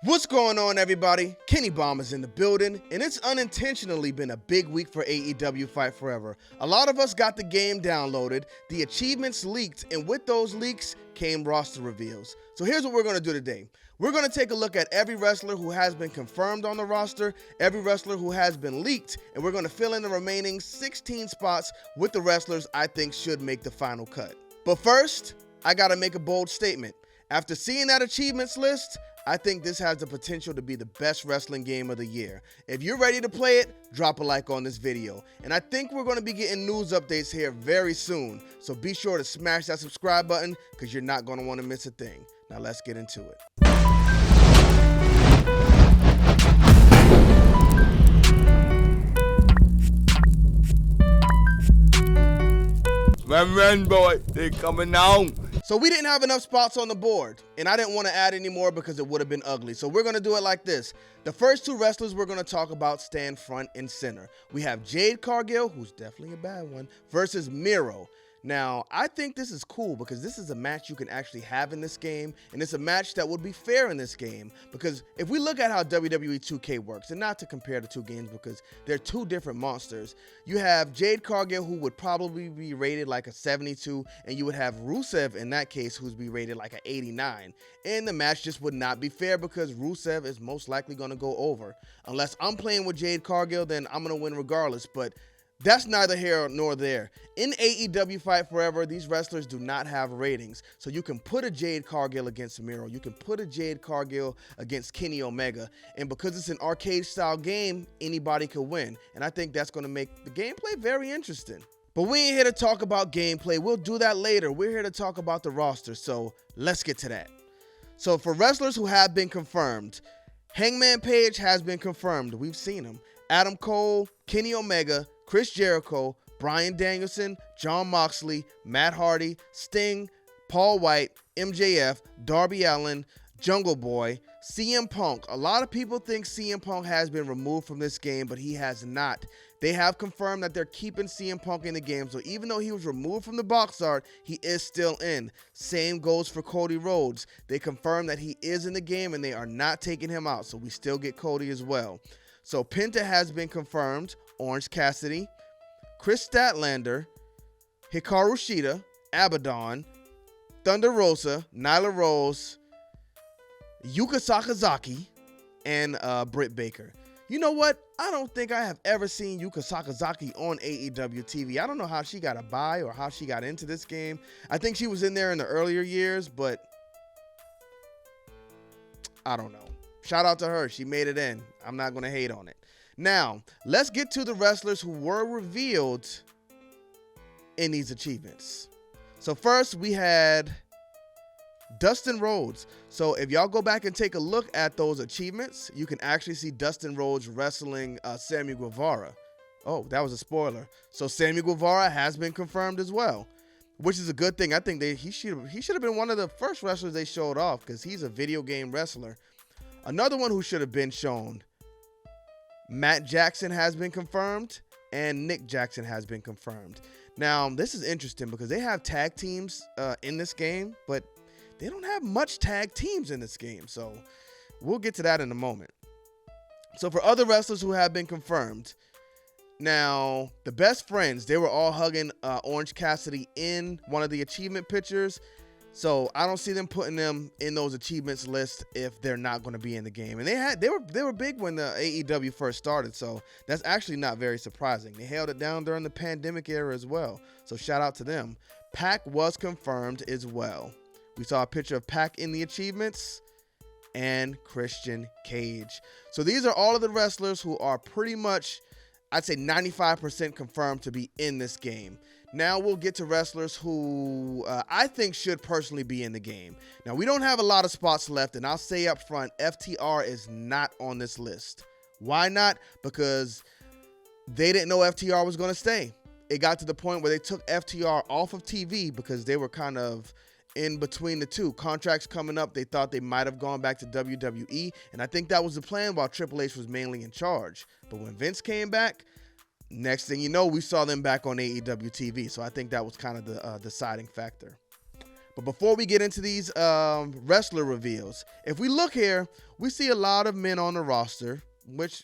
What's going on, everybody? Kenny Bomb is in the building, and it's unintentionally been a big week for AEW Fight Forever. A lot of us got the game downloaded, the achievements leaked, and with those leaks came roster reveals. So here's what we're going to do today. We're going to take a look at every wrestler who has been confirmed on the roster, every wrestler who has been leaked, and we're going to fill in the remaining 16 spots with the wrestlers I think should make the final cut. But first, I got to make a bold statement. After seeing that achievements list, I think this has the potential to be the best wrestling game of the year. If you're ready to play it, drop a like on this video. And I think we're going to be getting news updates here very soon. So be sure to smash that subscribe button because you're not going to want to miss a thing. Now let's get into it. Run, boy, they coming on. So we didn't have enough spots on the board, and I didn't want to add any more because it would have been ugly. So we're going to do it like this. The first two wrestlers we're going to talk about stand front and center. We have Jade Cargill, who's definitely a bad one, versus Miro. Now, I think this is cool because this is a match you can actually have in this game, and it's a match that would be fair in this game because if we look at how WWE 2K works, and not to compare the two games because they're two different monsters, you have Jade Cargill, who would probably be rated like a 72, and you would have Rusev in that case, who's be rated like an 89, and the match just would not be fair because Rusev is most likely going to go over. Unless I'm playing with Jade Cargill, then I'm going to win regardless, but that's neither here nor there. In AEW Fight Forever, these wrestlers do not have ratings. So you can put a Jade Cargill against Miro. You can put a Jade Cargill against Kenny Omega. And because it's an arcade-style game, anybody could win. And I think that's going to make the gameplay very interesting. But we ain't here to talk about gameplay. We'll do that later. We're here to talk about the roster. So let's get to that. So for wrestlers who have been confirmed, Hangman Page has been confirmed. We've seen him. Adam Cole, Kenny Omega, Chris Jericho, Bryan Danielson, Jon Moxley, Matt Hardy, Sting, Paul White, MJF, Darby Allin, Jungle Boy, CM Punk. A lot of people think CM Punk has been removed from this game, but he has not. They have confirmed that they're keeping CM Punk in the game, so even though he was removed from the box art, he is still in. Same goes for Cody Rhodes. They confirmed that he is in the game and they are not taking him out, so we still get Cody as well. So Penta has been confirmed, Orange Cassidy, Chris Statlander, Hikaru Shida, Abaddon, Thunder Rosa, Nyla Rose, Yuka Sakazaki, and Britt Baker. You know what? I don't think I have ever seen Yuka Sakazaki on AEW TV. I don't know how she got a bye or how she got into this game. I think she was in there in the earlier years, but I don't know. Shout out to her. She made it in. I'm not going to hate on it. Now, let's get to the wrestlers who were revealed in these achievements. So first, we had Dustin Rhodes. So if y'all go back and take a look at those achievements, you can actually see Dustin Rhodes wrestling Sammy Guevara. Oh, that was a spoiler. So Sammy Guevara has been confirmed as well, which is a good thing. I think he should have been one of the first wrestlers they showed off because he's a video game wrestler. Another one who should have been shown, Matt Jackson has been confirmed, and Nick Jackson has been confirmed. Now, this is interesting because they have tag teams in this game, but they don't have much tag teams in this game, so we'll get to that in a moment. So for other wrestlers who have been confirmed, now, the Best Friends, they were all hugging Orange Cassidy in one of the achievement pictures. So I don't see them putting them in those achievements lists if they're not going to be in the game. And they were big when the AEW first started, so that's actually not very surprising. They held it down during the pandemic era as well. So shout out to them. Pac was confirmed as well. We saw a picture of Pac in the achievements and Christian Cage. So these are all of the wrestlers who are pretty much, I'd say 95% confirmed to be in this game. Now we'll get to wrestlers who I think should personally be in the game. Now, we don't have a lot of spots left, and I'll say up front, FTR is not on this list. Why not? Because they didn't know FTR was going to stay. It got to the point where they took FTR off of TV because they were kind of in between the two. Contracts coming up, they thought they might have gone back to WWE, and I think that was the plan while Triple H was mainly in charge. But when Vince came back, next thing you know, we saw them back on AEW TV. So I think that was kind of the deciding factor. But before we get into these wrestler reveals, if we look here, we see a lot of men on the roster, which,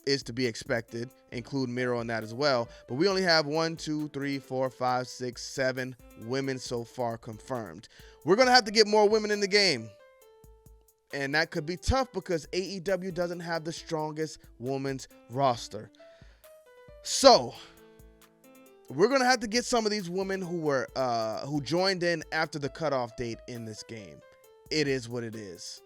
is to be expected, include Miro in that as well. But we only have 1, 2, 3, 4, 5, 6, 7 women so far confirmed. We're going to have to get more women in the game. And that could be tough because AEW doesn't have the strongest women's roster. So we're going to have to get some of these women who joined in after the cutoff date in this game. It is what it is.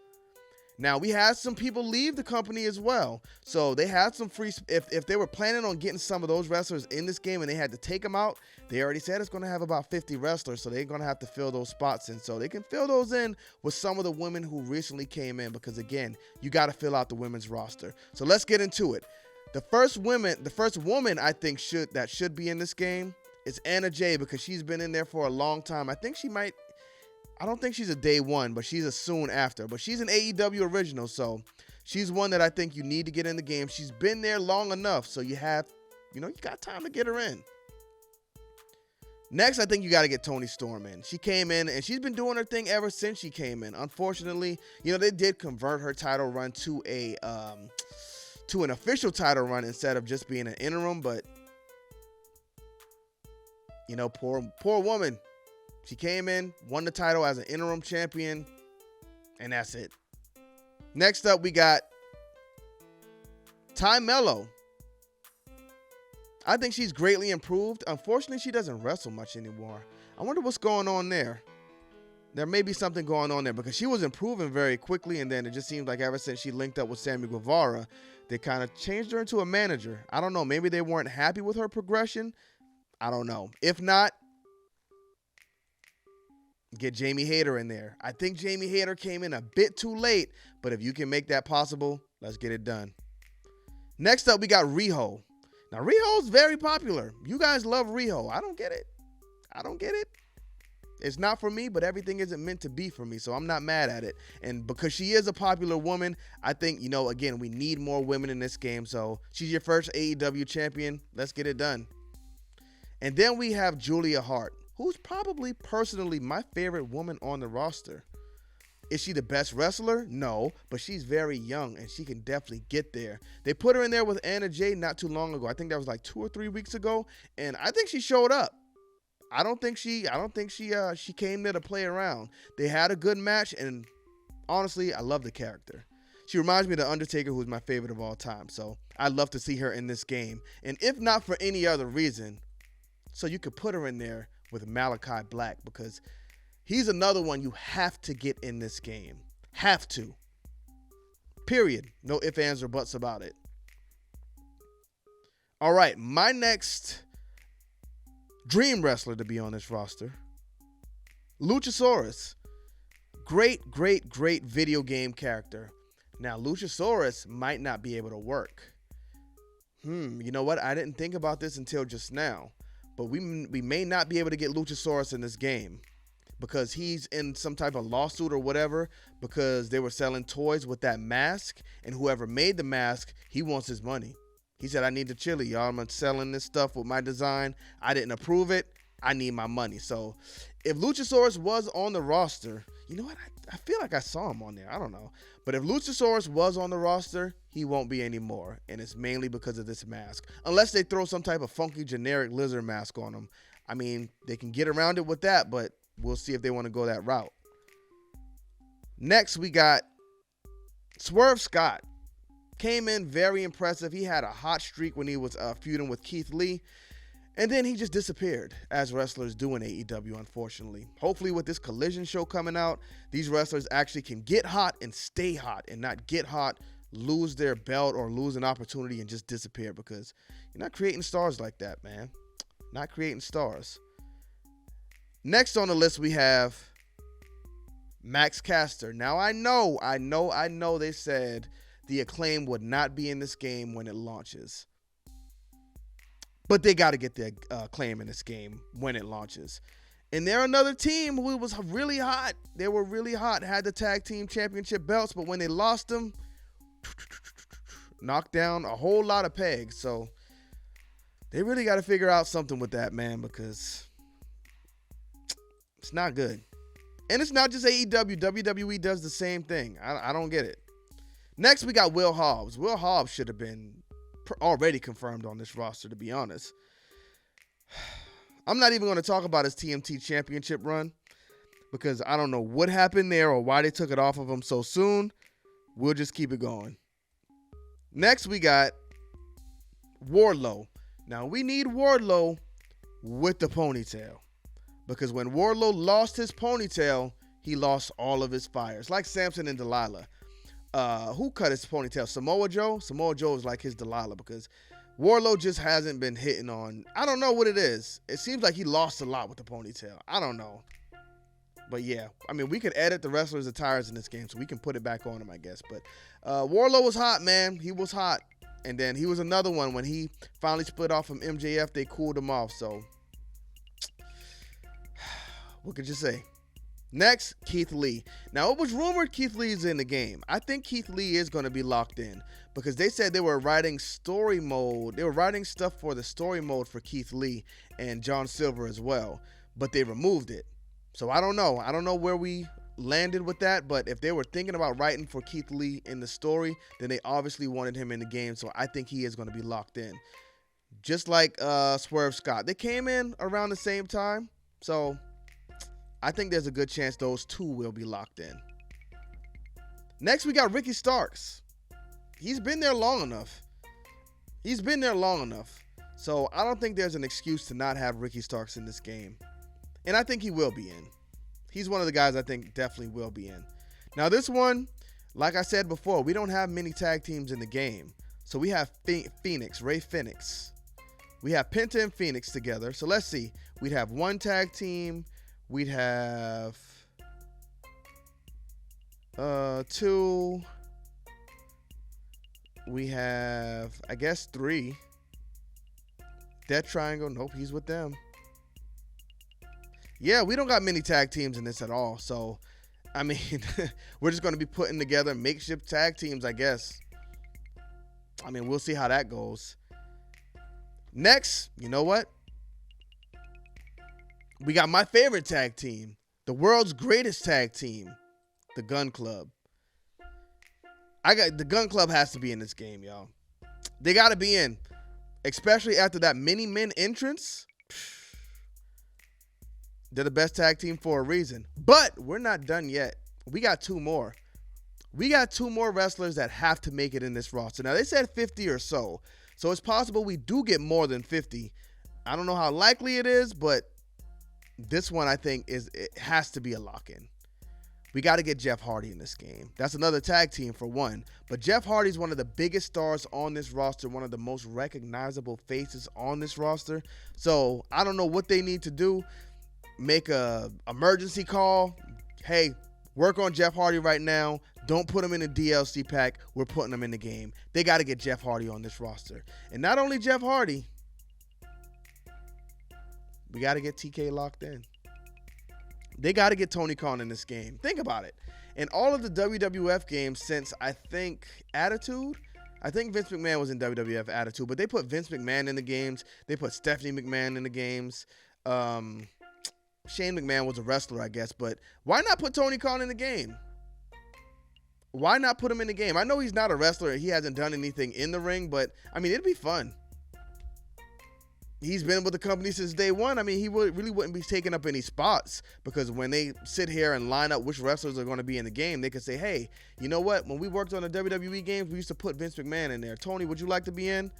Now, we had some people leave the company as well. So they had some free, if they were planning on getting some of those wrestlers in this game and they had to take them out, they already said it's going to have about 50 wrestlers. So they're going to have to fill those spots in. So they can fill those in with some of the women who recently came in because, again, you got to fill out the women's roster. So let's get into it. The first woman I think should be in this game is Anna Jay because she's been in there for a long time. I don't think she's a day one, but she's a soon after. But she's an AEW original, so she's one that I think you need to get in the game. She's been there long enough, so you got time to get her in. Next, I think you got to get Toni Storm in. She came in, and she's been doing her thing ever since she came in. Unfortunately, they did convert her title run to an official title run instead of just being an interim, but, poor woman. She came in, won the title as an interim champion, and that's it. Next up, we got Ty Mello. I think she's greatly improved. Unfortunately, she doesn't wrestle much anymore. I wonder what's going on there. There may be something going on there because she was improving very quickly, and then it just seems like ever since she linked up with Sammy Guevara, they kind of changed her into a manager. I don't know. Maybe they weren't happy with her progression. I don't know. If not, get Jamie Hayter in there. I think Jamie Hayter came in a bit too late, but if you can make that possible, let's get it done. Next up, we got Riho. Now, Riho's very popular. You guys love Riho. I don't get it. It's not for me, but everything isn't meant to be for me, so I'm not mad at it. And because she is a popular woman, I think, again, we need more women in this game, so she's your first AEW champion. Let's get it done. And then we have Julia Hart, who's probably personally my favorite woman on the roster. Is she the best wrestler? No, but she's very young and she can definitely get there. They put her in there with Anna Jay not too long ago. I think that was like 2 or 3 weeks ago, and I think she showed up. I don't think she came there to play around. They had a good match, and honestly, I love the character. She reminds me of The Undertaker, who's my favorite of all time. So I'd love to see her in this game. And if not for any other reason, so you could put her in there with Malachi Black because he's another one you have to get in this game. Have to. Period. No ifs, ands, or buts about it. All right, my next dream wrestler to be on this roster, Luchasaurus. Great video game character. Now, Luchasaurus might not be able to work. You know what? I didn't think about this until just now. But we may not be able to get Luchasaurus in this game because he's in some type of lawsuit or whatever because they were selling toys with that mask, and whoever made the mask, he wants his money. He said, I need the chili, y'all. I'm selling this stuff with my design. I didn't approve it. I need my money. So if Luchasaurus was on the roster, you know what? I feel like I saw him on there. I don't know. But if Luchasaurus was on the roster, he won't be anymore. And it's mainly because of this mask. Unless they throw some type of funky generic lizard mask on him. I mean, they can get around it with that, but we'll see if they want to go that route. Next, we got Swerve Scott. Came in very impressive. He had a hot streak when he was feuding with Keith Lee. And then he just disappeared, as wrestlers do in AEW, unfortunately. Hopefully with this Collision show coming out, these wrestlers actually can get hot and stay hot and not get hot, lose their belt, or lose an opportunity and just disappear, because you're not creating stars like that, man. Not creating stars. Next on the list, we have Max Caster. Now, I know they said the Acclaim would not be in this game when it launches. But they got to get their Acclaim in this game when it launches. And they're another team who was really hot. They were really hot, had the tag team championship belts, but when they lost them, knocked down a whole lot of pegs. So they really got to figure out something with that, man, because It's not good. And it's not just AEW. WWE does the same thing. I don't get it. Next, we got Will Hobbs. Will Hobbs should have been already confirmed on this roster, to be honest. I'm not even going to talk about his TNT Championship run because I don't know what happened there or why they took it off of him so soon. We'll just keep it going. Next, we got Wardlow. Now, we need Wardlow with the ponytail because when Wardlow lost his ponytail, he lost all of his fire. It's like Samson and Delilah. Who cut his ponytail? Samoa Joe? Samoa Joe is like his Delilah because Wardlow just hasn't been hitting on. I don't know what it is. It seems like he lost a lot with the ponytail. I don't know. But yeah, I mean, we could edit the wrestlers' attires in this game so we can put it back on him, I guess. But Wardlow was hot, man. He was hot. And then he was another one. When he finally split off from MJF, they cooled him off. So what could you say? Next, Keith Lee. Now, it was rumored Keith Lee is in the game. I think Keith Lee is going to be locked in because they said they were writing story mode. They were writing stuff for the story mode for Keith Lee and John Silver as well, but they removed it. So I don't know. I don't know where we landed with that, but if they were thinking about writing for Keith Lee in the story, then they obviously wanted him in the game, so I think he is going to be locked in. Just like Swerve Scott. They came in around the same time, so I think there's a good chance those two will be locked in. Next, we got Ricky Starks. He's been there long enough. So I don't think there's an excuse to not have Ricky Starks in this game. And I think he will be in. He's one of the guys I think definitely will be in. Now this one, like I said before, we don't have many tag teams in the game. So we have Phoenix, Ray Phoenix. We have Penta and Phoenix together. So let's see. We'd have one tag team. We'd have two. We have, I guess, three. Death Triangle. Nope, he's with them. Yeah, we don't got many tag teams in this at all. So, I mean, we're just going to be putting together makeshift tag teams, I guess. I mean, we'll see how that goes. Next, you know what? We got my favorite tag team, the world's greatest tag team, the Gun Club. The Gun Club has to be in this game, y'all. They got to be in, especially after that Mini-Men entrance. They're the best tag team for a reason. But we're not done yet. We got two more. We got two more wrestlers that have to make it in this roster. Now, they said 50 or so. So it's possible we do get more than 50. I don't know how likely it is, but this one I think it has to be a lock-in. We got to get Jeff Hardy in this game. That's another tag team for one. But Jeff Hardy's one of the biggest stars on this roster, one of the most recognizable faces on this roster. So I don't know what they need to do. Make a emergency call. Hey, work on Jeff Hardy right now. Don't put him in a DLC pack. We're putting him in the game. They got to get Jeff Hardy on this roster. And not only Jeff Hardy, we got to get TK locked in. They got to get Tony Khan in this game. Think about it. In all of the WWF games since, I think, Attitude, I think Vince McMahon was in WWF Attitude, but they put Vince McMahon in the games. They put Stephanie McMahon in the games. Shane McMahon was a wrestler, I guess, but why not put Tony Khan in the game? Why not put him in the game? I know he's not a wrestler. He hasn't done anything in the ring, but, I mean, it'd be fun. He's been with the company since day one. I mean, he really wouldn't be taking up any spots because when they sit here and line up which wrestlers are going to be in the game, they could say, hey, you know what? When we worked on the WWE games, we used to put Vince McMahon in there. Tony, would you like to be in?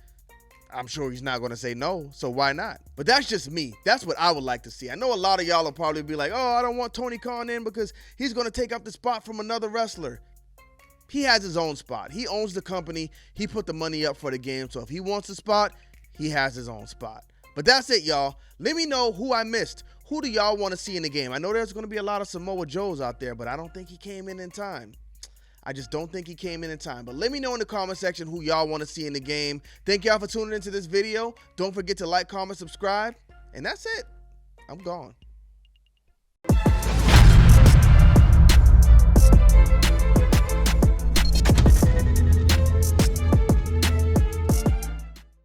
I'm sure he's not going to say no, so why not? But that's just me. That's what I would like to see. I know a lot of y'all will probably be like, oh, I don't want Tony Khan in because he's going to take up the spot from another wrestler. He has his own spot. He owns the company. He put the money up for the game, so if he wants a spot, he has his own spot. But that's it, y'all. Let me know who I missed. Who do y'all want to see in the game? I know there's going to be a lot of Samoa Joes out there, but I don't think he came in time. I just don't think he came in time. But let me know in the comment section who y'all want to see in the game. Thank y'all for tuning into this video. Don't forget to like, comment, subscribe. And that's it. I'm gone.